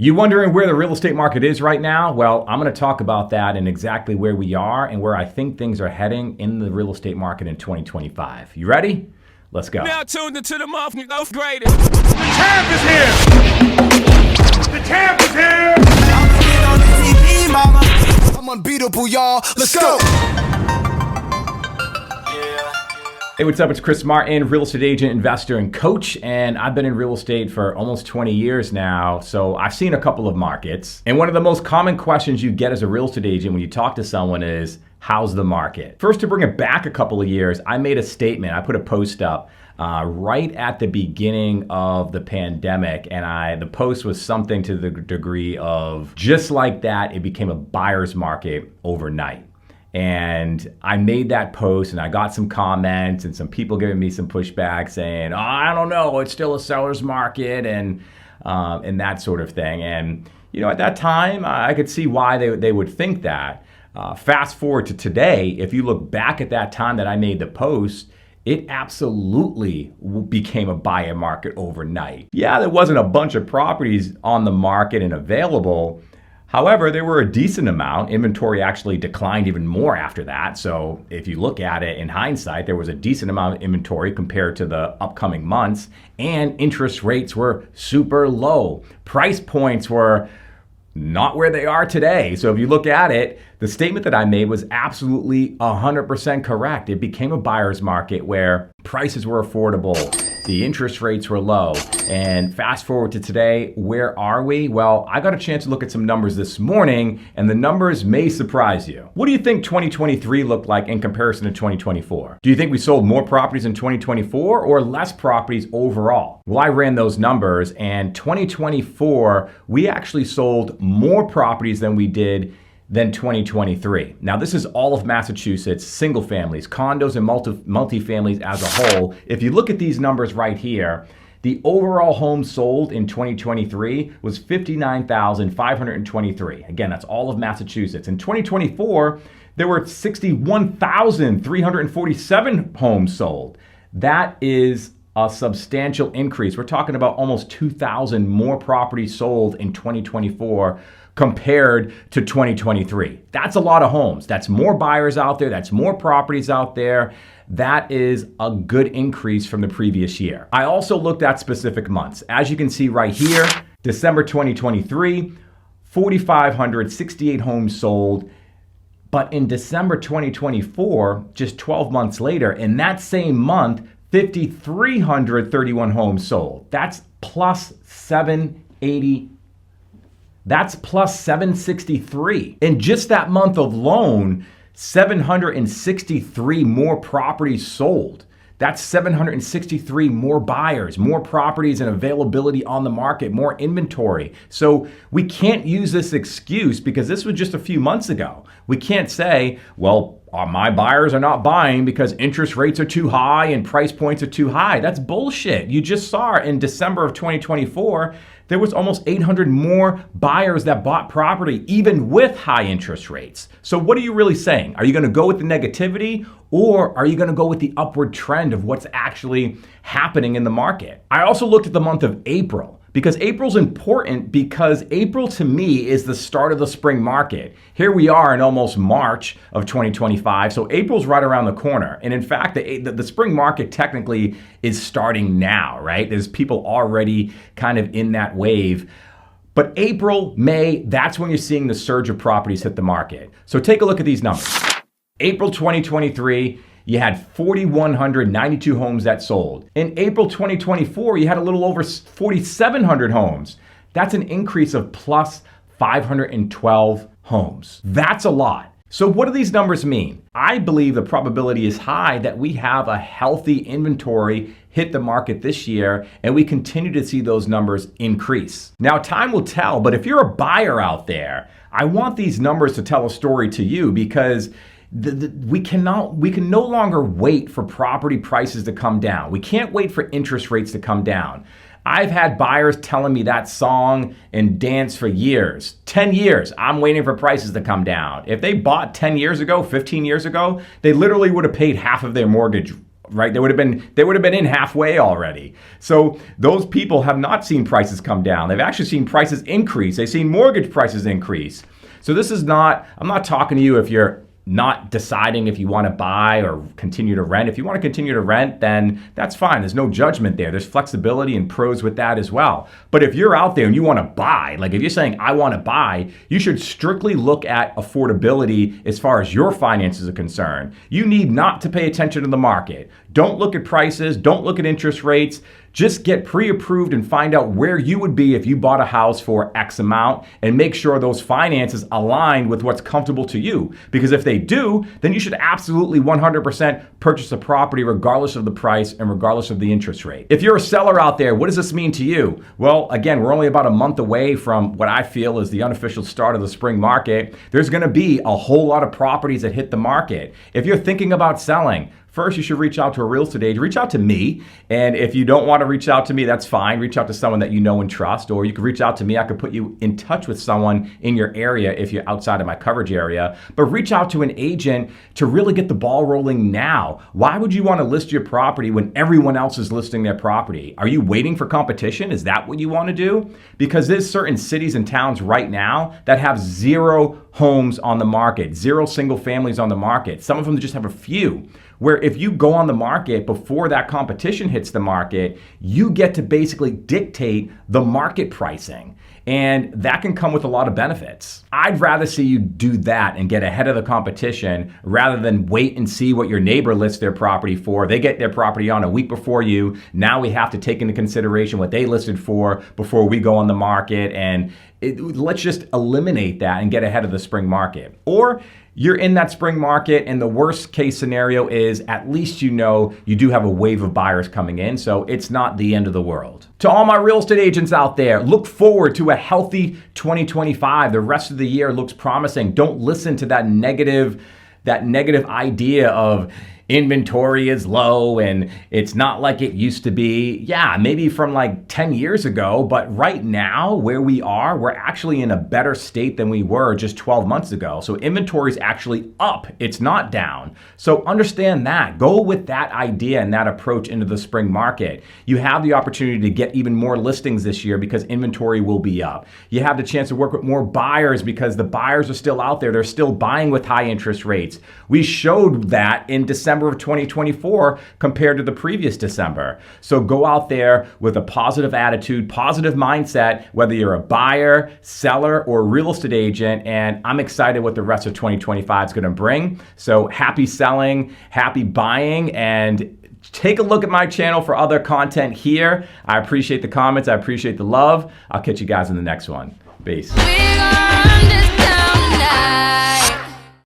You wondering where the real estate market is right now? Well, I'm going to talk about that and exactly where we are and where I think things are heading in the real estate market in 2025. You ready? Let's go. Now tuned into the upgraded. The champ is here! The champ is here! I'm on the TV, mama. I'm unbeatable, y'all. Let's go. Hey, what's up? It's Chris Martin, real estate agent, investor, and coach. And I've been in real estate for almost 20 years now. So I've seen a couple of markets. And one of the most common questions you get as a real estate agent when you talk to someone is, how's the market? First, to bring it back a couple of years, I made a statement. I put a post up right at the beginning of the pandemic. And the post was something to the degree of, just like that, it became a buyer's market overnight. And I made that post and I got some comments and some people giving me some pushback saying, oh, I don't know, it's still a seller's market and that sort of thing. And, you know, at that time, I could see why they would think that. Fast forward to today, if you look back at that time that I made the post, it absolutely became a buyer market overnight. Yeah, there wasn't a bunch of properties on the market and available. However, there were a decent amount. Inventory actually declined even more after that. So if you look at it in hindsight, there was a decent amount of inventory compared to the upcoming months, and interest rates were super low. Price points were not where they are today. So if you look at it, the statement that I made was absolutely 100% correct. It became a buyer's market where prices were affordable, the interest rates were low. And fast forward to today, where are we? Well, I got a chance to look at some numbers this morning, and the numbers may surprise you. What do you think 2023 looked like in comparison to 2024? Do you think we sold more properties in 2024 or less properties overall? Well, I ran those numbers, and 2024, we actually sold more properties than we did than 2023. Now, this is all of Massachusetts, single families, condos, and multifamilies as a whole. If you look at these numbers right here, the overall homes sold in 2023 was 59,523. Again, that's all of Massachusetts. In 2024, there were 61,347 homes sold. That is a substantial increase. We're talking about almost 2,000 more properties sold in 2024 compared to 2023. That's a lot of homes. That's more buyers out there. That's more properties out there. That is a good increase from the previous year. I also looked at specific months. As you can see right here, December 2023, 4,568 homes sold. But in December 2024, just 12 months later, in that same month, 5,331 homes sold. That's plus 780. That's plus 763. In just that month alone, 763 more properties sold. That's 763 more buyers, more properties and availability on the market, more inventory. So we can't use this excuse because this was just a few months ago. We can't say, well, my buyers are not buying because interest rates are too high and price points are too high. That's bullshit. You just saw in December of 2024, there was almost 800 more buyers that bought property, even with high interest rates. So what are you really saying? Are you going to go with the negativity, or are you going to go with the upward trend of what's actually happening in the market? I also looked at the month of April, because April's important because April to me is the start of the spring market. Here we are in almost March of 2025, so April's right around the corner. And in fact, the spring market technically is starting now, right? There's people already kind of in that wave. But April, May, that's when you're seeing the surge of properties hit the market. So take a look at these numbers. April 2023, you had 4,192 homes that sold. In April 2024, you had a little over 4,700 homes. That's an increase of plus 512 homes. That's a lot. So what do these numbers mean? I believe the probability is high that we have a healthy inventory hit the market this year, and we continue to see those numbers increase. Now, time will tell, but if you're a buyer out there, I want these numbers to tell a story to you, because we can no longer wait for property prices to come down. We can't wait for interest rates to come down. I've had buyers telling me that song and dance for years. 10 years, I'm waiting for prices to come down. If they bought 10 years ago, 15 years ago, they literally would have paid half of their mortgage right? They would have been in halfway already. So those people have not seen prices come down. They've actually seen prices increase. They've seen mortgage prices increase. So this is not, I'm not talking to you if you're not deciding if you want to buy or continue to rent. If you want to continue to rent, then that's fine. There's no judgment there. There's flexibility and pros with that as well. But if you're out there and you want to buy, like if you're saying, I want to buy, you should strictly look at affordability as far as your finances are concerned. You need not to pay attention to the market. Don't look at prices. Don't look at interest rates. Just get pre-approved and find out where you would be if you bought a house for X amount, and make sure those finances align with what's comfortable to you. Because if they do, then you should absolutely 100% purchase a property regardless of the price and regardless of the interest rate. If you're a seller out there, what does this mean to you? Well, again, we're only about a month away from what I feel is the unofficial start of the spring market. There's going to be a whole lot of properties that hit the market. If you're thinking about selling, first, you should reach out to a real estate agent. Reach out to me. And if you don't want to reach out to me, that's fine. Reach out to someone that you know and trust. Or you can reach out to me. I could put you in touch with someone in your area if you're outside of my coverage area. But reach out to an agent to really get the ball rolling now. Why would you want to list your property when everyone else is listing their property? Are you waiting for competition? Is that what you want to do? Because there's certain cities and towns right now that have 0 homes on the market, 0 single families on the market. Some of them just have a few. Where if you go on the market before that competition hits the market, you get to basically dictate the market pricing. And that can come with a lot of benefits. I'd rather see you do that and get ahead of the competition rather than wait and see what your neighbor lists their property for. They get their property on a week before you. Now we have to take into consideration what they listed for before we go on the market. And let's just eliminate that and get ahead of the spring market. Or you're in that spring market, and the worst case scenario is at least you know you do have a wave of buyers coming in, so it's not the end of the world. To all my real estate agents out there, look forward to a healthy 2025. The rest of the year looks promising. Don't listen to that negative idea of inventory is low and it's not like it used to be. Yeah, maybe from like 10 years ago, but right now where we are, we're actually in a better state than we were just 12 months ago. So inventory is actually up, it's not down. So understand that. Go with that idea and that approach into the spring market. You have the opportunity to get even more listings this year because inventory will be up. You have the chance to work with more buyers because the buyers are still out there. They're still buying with high interest rates. We showed that in December of 2024 compared to the previous December. So go out there with a positive attitude, positive mindset, whether you're a buyer, seller, or real estate agent. And I'm excited what the rest of 2025 is going to bring. So happy selling, happy buying, and take a look at my channel for other content here. I appreciate the comments. I appreciate the love. I'll catch you guys in the next one. Peace.